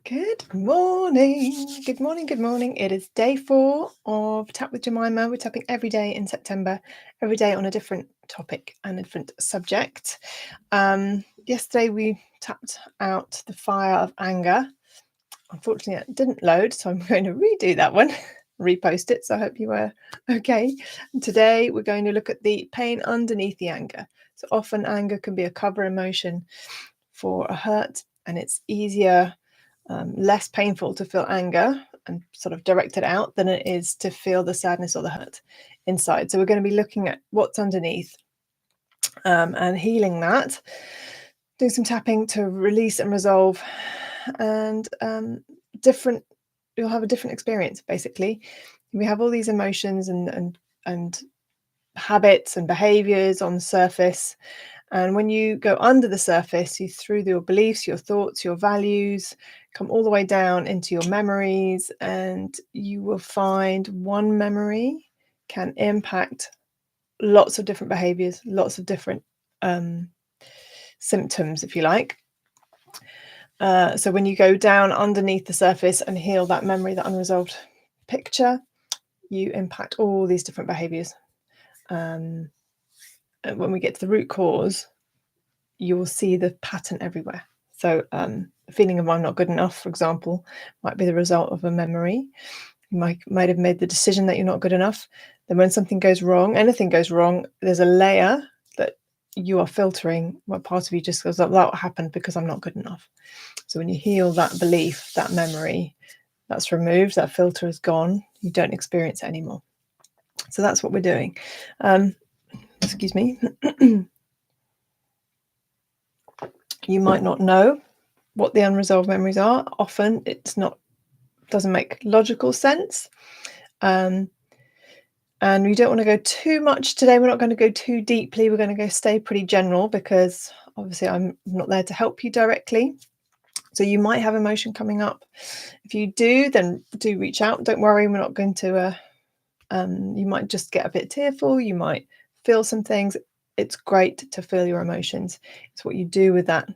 Good morning. Good morning. Good morning. It is day 4 of Tap with Jemima. We're tapping every day in September, every day on a different topic and a different subject. Yesterday we tapped out the fire of anger. Unfortunately, it didn't load, so I'm going to redo that one, repost it. So I hope you were okay. And today we're going to look at the pain underneath the anger. So often anger can be a cover emotion for a hurt, and it's easier, less painful to feel anger and sort of direct it out than it is to feel the sadness or the hurt inside. So we're going to be looking at what's underneath and healing that, doing some tapping to release and resolve, and you'll have a different experience. Basically, we have all these emotions and habits and behaviors on the surface. And when you go under the surface, you through your beliefs, your thoughts, your values, come all the way down into your memories, and you will find one memory can impact lots of different behaviors, lots of different symptoms, if you like. So when you go down underneath the surface and heal that memory, that unresolved picture, you impact all these different behaviors. And when we get to the root cause, you will see the pattern everywhere. So the feeling of I'm not good enough, for example, might be the result of a memory. You might have made the decision that you're not good enough. Then when something goes wrong, anything goes wrong, there's a layer that you are filtering. What part of you just goes, that happened because I'm not good enough. So when you heal that belief, that memory, that's removed, that filter is gone, you don't experience it anymore. So that's what we're doing. Excuse me. You might not know what the unresolved memories are. Often doesn't make logical sense. And we don't want to go too much today. We're not going to go too deeply. We're going to stay pretty general, because obviously I'm not there to help you directly. So you might have emotion coming up. If you do, then do reach out. Don't worry, we're not going to, you might just get a bit tearful. You might feel some things. It's great to feel your emotions. It's what you do with that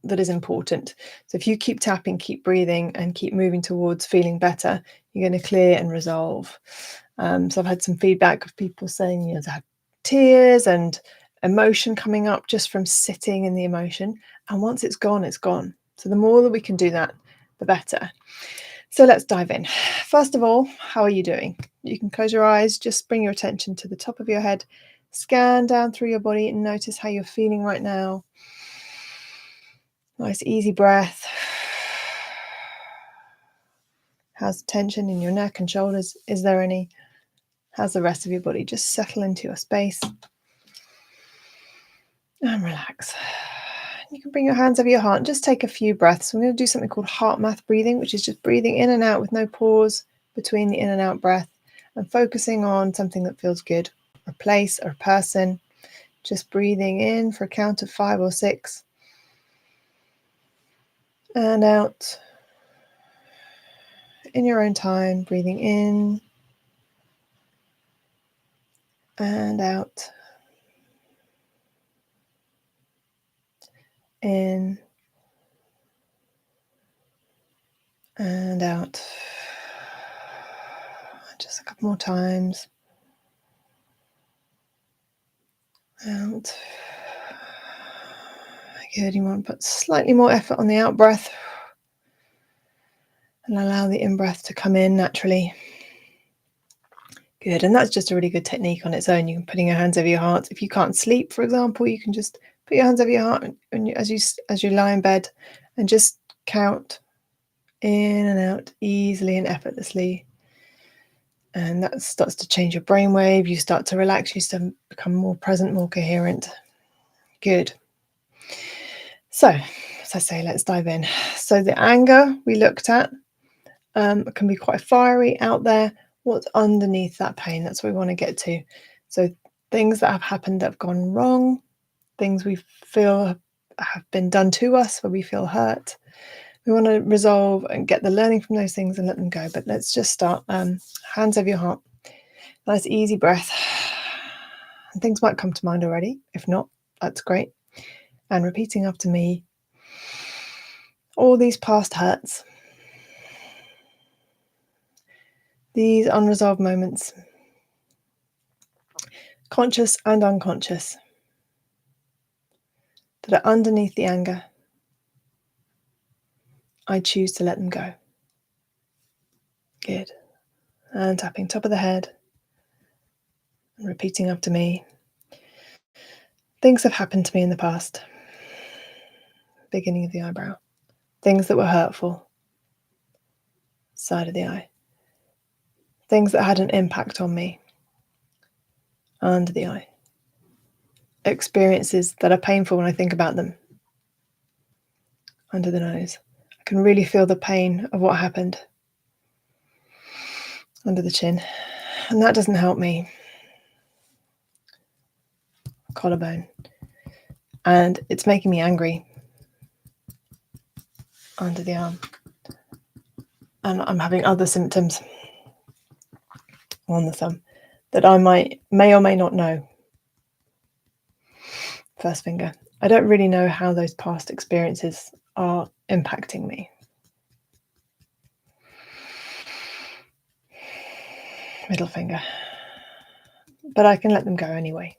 is important. So if you keep tapping, keep breathing, and keep moving towards feeling better, you're going to clear and resolve. So I've had some feedback of people saying, they had tears and emotion coming up just from sitting in the emotion. And once it's gone, it's gone. So the more that we can do that, the better. So let's dive in. First of all, how are you doing? You can close your eyes, just bring your attention to the top of your head, scan down through your body and notice how you're feeling right now. Nice easy breath. How's tension in your neck and shoulders? Is there any? How's the rest of your body? Just settle into your space and relax. You can bring your hands over your heart and just take a few breaths. I'm going to do something called heart math breathing, which is just breathing in and out with no pause between the in and out breath, and focusing on something that feels good, a place or a person. Just breathing in for a count of 5 or 6 and out in your own time, breathing in and out, in and out. Just a couple more times. Out. Good. You want to put slightly more effort on the out breath and allow the in breath to come in naturally. Good. And that's just a really good technique on its own. You can putting your hands over your heart. If you can't sleep, for example, you can just put your hands over your heart as you lie in bed, and just count in and out easily and effortlessly. And that starts to change your brainwave. You start to relax. You start to become more present, more coherent. Good. So, as I say, let's dive in. So the anger we looked at can be quite fiery out there. What's underneath that pain? That's what we want to get to. So things that have happened that have gone wrong, things we feel have been done to us where we feel hurt. We want to resolve and get the learning from those things and let them go. But let's just start. Hands over your heart. Nice easy breath. And things might come to mind already. If not, that's great. And repeating after me. all these past hurts, these unresolved moments, conscious and unconscious, that are underneath the anger. I choose to let them go. Good. And tapping top of the head and repeating after me. Things have happened to me in the past. Beginning of the eyebrow. Things that were hurtful. Side of the eye. Things that had an impact on me. Under the eye. Experiences that are painful when I think about them. Under the nose. I can really feel the pain of what happened. Under the chin. And that doesn't help me. Collarbone. And it's making me angry. Under the arm. And I'm having other symptoms on the thumb that I may or may not know. First finger. I don't really know how those past experiences are impacting me. Middle finger. But I can let them go anyway.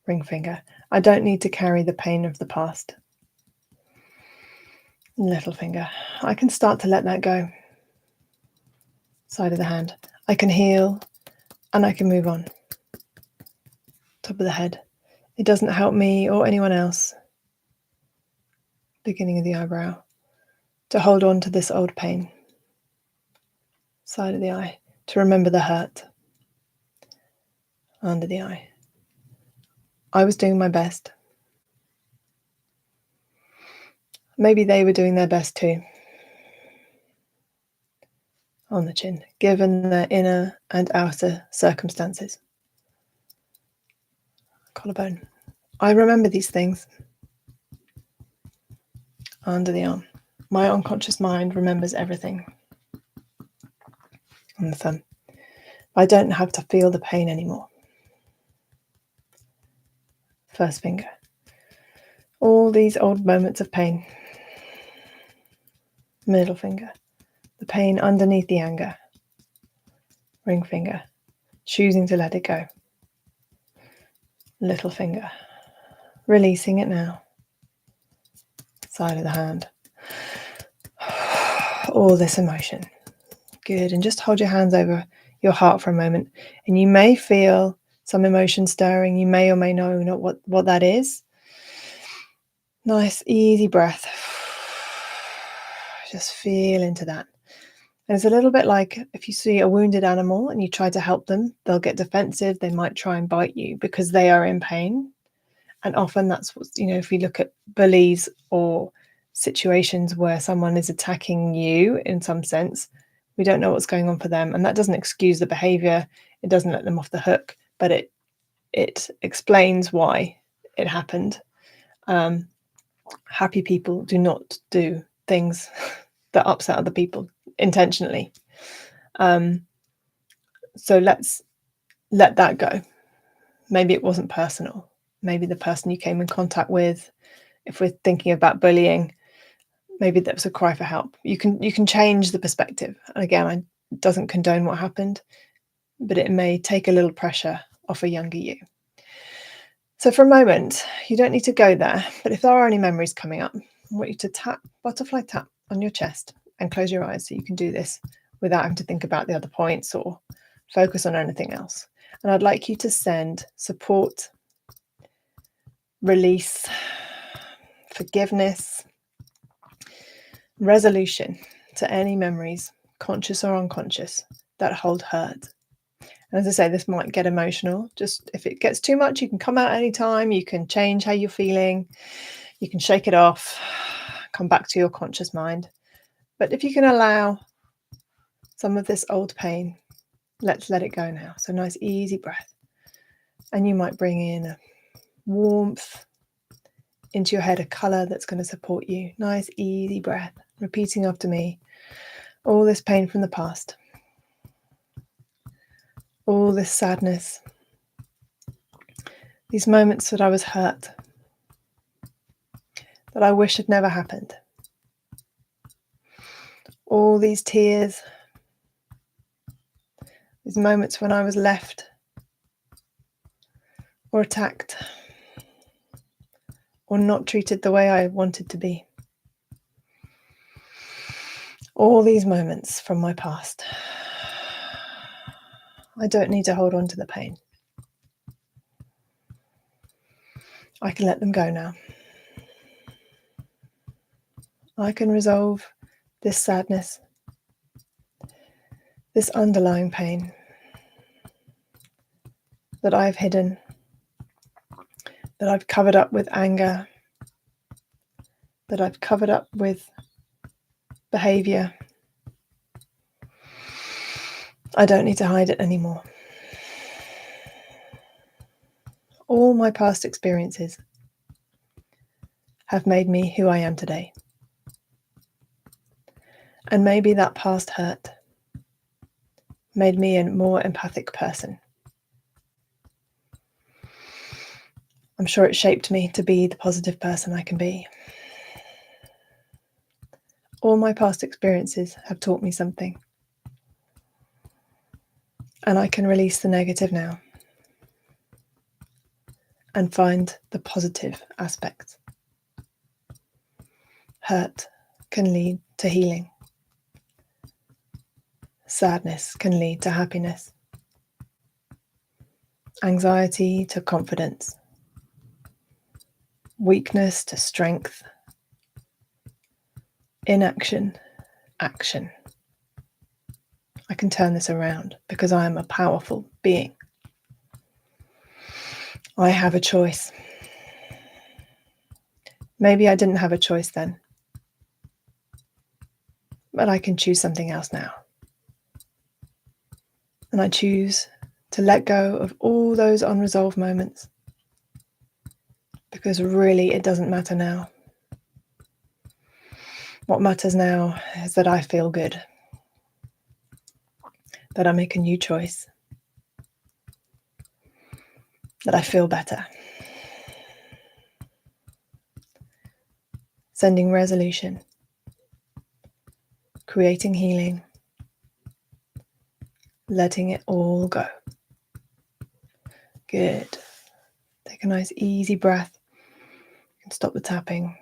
Ring finger. I don't need to carry the pain of the past. Little finger. I can start to let that go. Side of the hand. I can heal and I can move on. Top of the head. It doesn't help me or anyone else. Beginning of the eyebrow. To hold on to this old pain. Side of the eye. To remember the hurt. Under the eye. I was doing my best. Maybe they were doing their best too. On the chin, given their inner and outer circumstances. Collarbone. I remember these things. Under the arm. My unconscious mind remembers everything. On the thumb. I don't have to feel the pain anymore. First finger. All these old moments of pain. Middle finger. The pain underneath the anger. Ring finger. Choosing to let it go. Little finger. Releasing it now. Side of the hand. All this emotion. Good. And just hold your hands over your heart for a moment. And you may feel some emotion stirring. You may or may know what that is. Nice, easy breath. Just feel into that. And it's a little bit like if you see a wounded animal and you try to help them, they'll get defensive. They might try and bite you because they are in pain. And often that's what, if you look at bullies or situations where someone is attacking you in some sense, we don't know what's going on for them. And that doesn't excuse the behavior. It doesn't let them off the hook, but it explains why it happened. Happy people do not do things that upset other people intentionally. So let's let that go. Maybe it wasn't personal. Maybe the person you came in contact with, if we're thinking about bullying, maybe that was a cry for help. You can change the perspective. And again, it doesn't condone what happened, but it may take a little pressure off a younger you. So for a moment, you don't need to go there, but if there are any memories coming up, I want you to butterfly tap on your chest and close your eyes so you can do this without having to think about the other points or focus on anything else. And I'd like you to send support, release, forgiveness, resolution to any memories, conscious or unconscious, that hold hurt. And as I say, this might get emotional. Just if it gets too much, you can come out anytime. You can change how you're feeling. You can shake it off, come back to your conscious mind. But if you can allow some of this old pain, let's let it go now. So nice, easy breath. And you might bring in a warmth into your head, a colour that's going to support you. Nice, easy breath. Repeating after me. All this pain from the past. All this sadness. These moments that I was hurt. that I wish had never happened. All these tears, these moments when I was left or attacked or not treated the way I wanted to be. All these moments from my past. I don't need to hold on to the pain. I can let them go now. I can resolve this sadness, this underlying pain that I've hidden, that I've covered up with anger, that I've covered up with behavior. I don't need to hide it anymore. All my past experiences have made me who I am today. And maybe that past hurt made me a more empathic person. I'm sure it shaped me to be the positive person I can be. All my past experiences have taught me something. And I can release the negative now and find the positive aspects. Hurt can lead to healing. Sadness can lead to happiness. Anxiety to confidence. Weakness to strength. Inaction, action. I can turn this around because I am a powerful being. I have a choice. Maybe I didn't have a choice then, but I can choose something else now. And I choose to let go of all those unresolved moments because really it doesn't matter now. What matters now is that I feel good, that I make a new choice, that I feel better. Sending resolution, creating healing, letting it all go. Good. Take a nice easy breath and stop the tapping.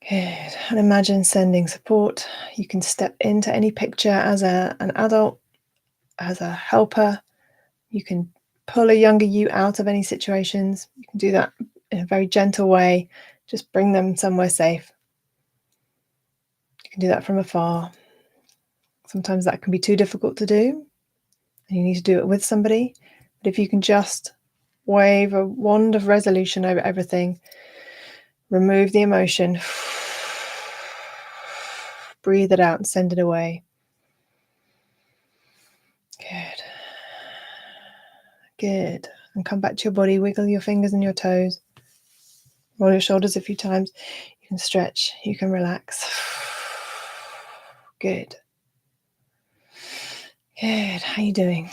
Good. And imagine sending support. You can step into any picture as an adult, as a helper. You can pull a younger you out of any situations. You can do that in a very gentle way. Just bring them somewhere safe. You can do that from afar. Sometimes that can be too difficult to do, and you need to do it with somebody. But if you can just wave a wand of resolution over everything, remove the emotion, breathe it out and send it away. Good. Good. And come back to your body, wiggle your fingers and your toes, roll your shoulders a few times. You can stretch, you can relax. Good. Good. How are you doing?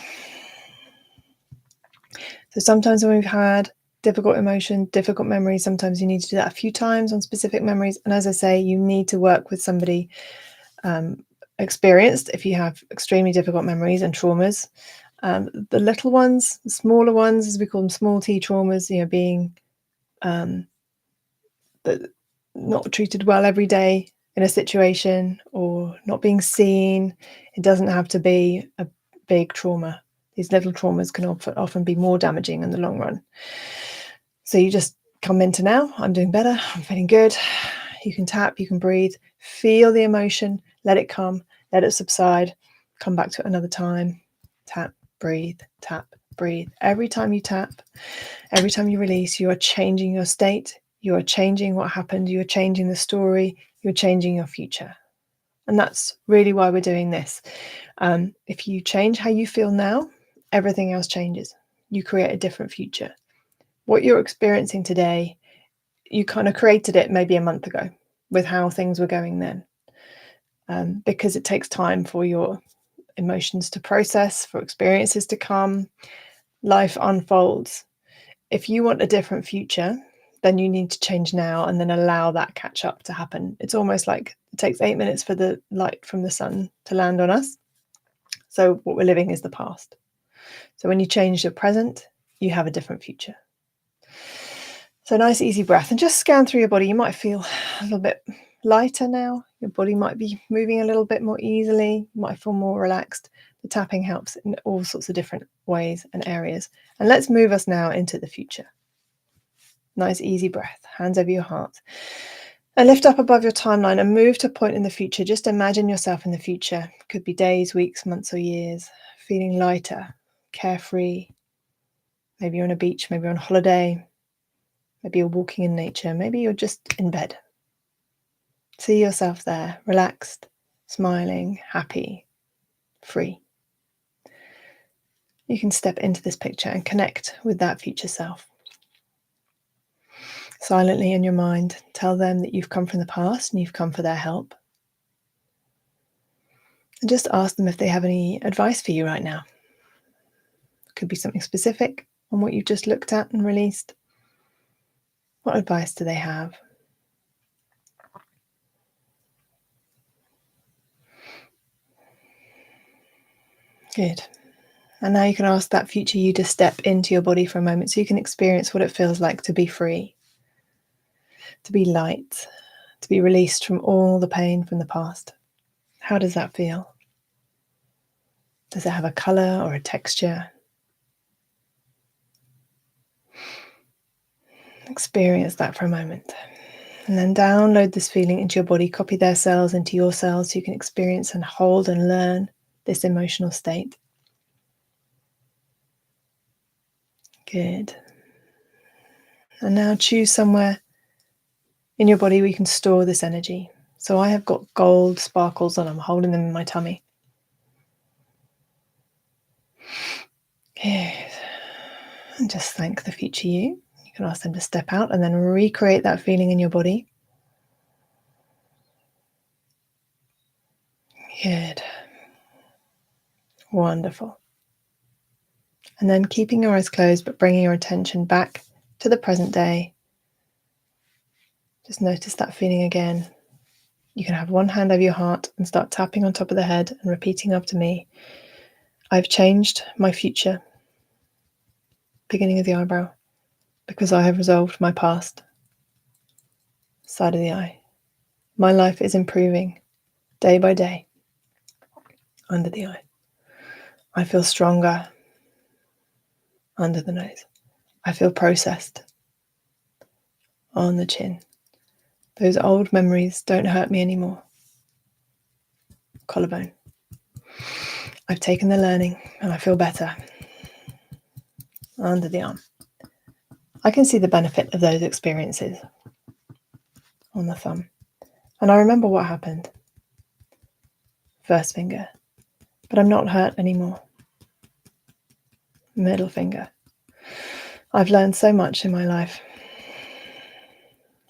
So sometimes when we've had difficult emotion, difficult memories, sometimes you need to do that a few times on specific memories. And as I say, you need to work with somebody experienced if you have extremely difficult memories and traumas. The little ones, the smaller ones, as we call them, small T traumas, being not treated well every day in a situation or not being seen. It doesn't have to be a big trauma. These little traumas can often be more damaging in the long run. So you just come into now. I'm doing better. I'm feeling good. You can tap, you can breathe, feel the emotion, let it come, let it subside, come back to it another time. Tap, breathe, tap, breathe. Every time you tap, every time you release, you are changing your state. You are changing what happened. You are changing the story. You're changing your future. And that's really why we're doing this. If you change how you feel now, everything else changes. You create a different future. What you're experiencing today, you kind of created it maybe a month ago with how things were going then. Because it takes time for your emotions to process, for experiences to come. Life unfolds. If you want a different future, then you need to change now and then allow that catch up to happen. It's almost like it takes 8 minutes for the light from the sun to land on us. So what we're living is the past. So when you change your present, you have a different future. So nice, easy breath, and just scan through your body. You might feel a little bit lighter now. Your body might be moving a little bit more easily. You might feel more relaxed. The tapping helps in all sorts of different ways and areas. And let's move us now into the future. Nice, easy breath, hands over your heart. And lift up above your timeline and move to a point in the future. Just imagine yourself in the future. It could be days, weeks, months, or years. Feeling lighter, carefree. Maybe you're on a beach, maybe you're on holiday. Maybe you're walking in nature. Maybe you're just in bed. See yourself there, relaxed, smiling, happy, free. You can step into this picture and connect with that future self. Silently in your mind, tell them that you've come from the past and you've come for their help. And just ask them if they have any advice for you right now. It could be something specific on what you've just looked at and released. What advice do they have? Good. And now you can ask that future you to step into your body for a moment so you can experience what it feels like to be free, to be light, to be released from all the pain from the past. How does that feel? Does it have a color or a texture? Experience that for a moment. And then download this feeling into your body, copy their cells into your cells so you can experience and hold and learn this emotional state. Good. And now choose somewhere in your body where you can store this energy. So I have got gold sparkles and I'm holding them in my tummy. Good. And just thank the future you. You can ask them to step out and then recreate that feeling in your body. Good. Wonderful. And then keeping your eyes closed but bringing your attention back to the present day. Just notice that feeling again. You can have one hand over your heart and start tapping on top of the head and repeating after me. I've changed my future, beginning of the eyebrow, because I have resolved my past, side of the eye. My life is improving day by day, under the eye. I feel stronger, under the nose. I feel processed, on the chin. Those old memories don't hurt me anymore. Collarbone. I've taken the learning and I feel better. Under the arm. I can see the benefit of those experiences. On the thumb. And I remember what happened. First finger. But I'm not hurt anymore. Middle finger. I've learned so much in my life.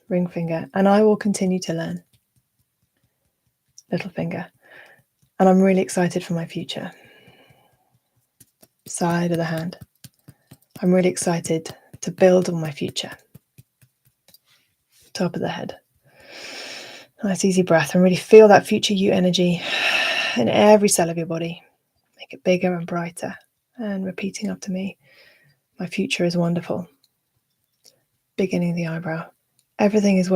Ring finger. And I will continue to learn. Little finger. And I'm really excited for my future. Side of the hand. I'm really excited to build on my future. Top of the head. Nice easy breath and really feel that future you energy in every cell of your body. Make it bigger and brighter. And repeating after me. My future is wonderful. Beginning of the eyebrow. Everything is